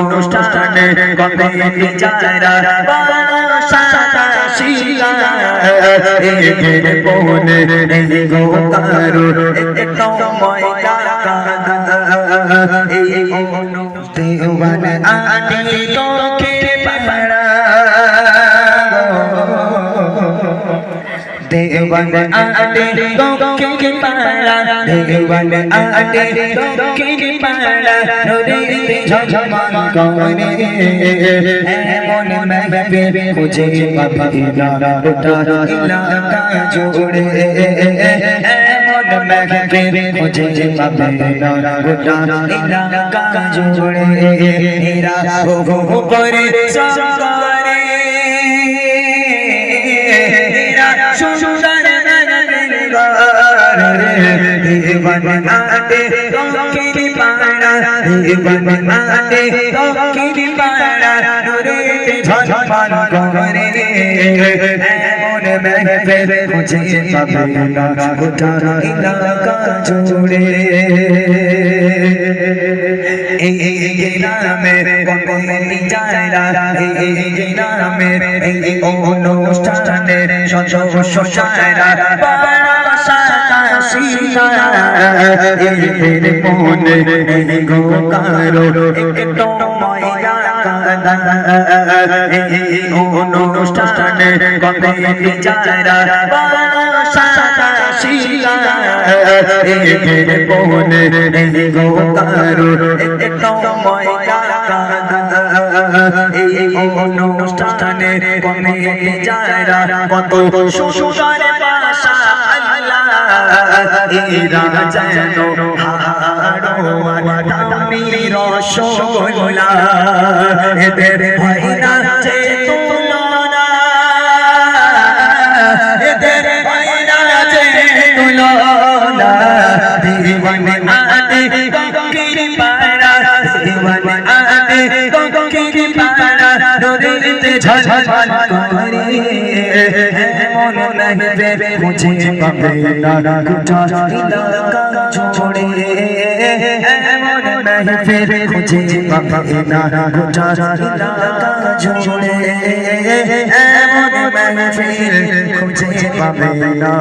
অনুষ্ঠানে কমিটি যারা বাসাটা শিলা এর পৌনে গো কারো একটু ময়লা কাদা এই দেওয়ান আটি তোকে পাড়া দেওয়ান আটি তোকে পাড়া দেওয়ান আটি তোকে পাড়া নদীতে ঝঝমান করে এমন মেঘে খুঁজে পাবি না গোটা এলাকা জুড়ে এমন মেঘে খুঁজে পাবি না গোটা এলাকা জুড়ে এরা গো করে সঙ্গরে এরা সুন্দর দেওয়ান আটে তোকে পাড়া দেওয়ান আটে তোকে পাড়া নূরেতে ঝলমল করে এমন মেঘে খুঁজে পাবে না গোটা এলাকা জুড়ে এই গ্রামের কমিটি যারা এই গ্রামের এই অনুষ্ঠানের সদস্য যারা এর মনে গো কারো একটু ময়লা কাদা এই অনুষ্ঠানে কমিটি যারা বাসাটা শিলা এর মনে গো কারো একটু ময়লা কাদা এই অনুষ্ঠানে কমিটি যারা কত সুন্দর ভাষা এরা যেন হাড়োয়ার দামির রসগোল্লা এদের হয় না যে তুলনা এদের হয় না যে তুলনা দেওয়ান আটে তোকের পাড়া দেওয়ান আটে তোকের পাড়া নদীতে ঝলমল করে এমন মেঘে খুঁজে পাবে না গোটা এলাকা জুড়ে এমন মেঘে খুঁজে পাবে না গোটা এলাকা জুড়ে এমন মেঘে খুঁজে পাবে না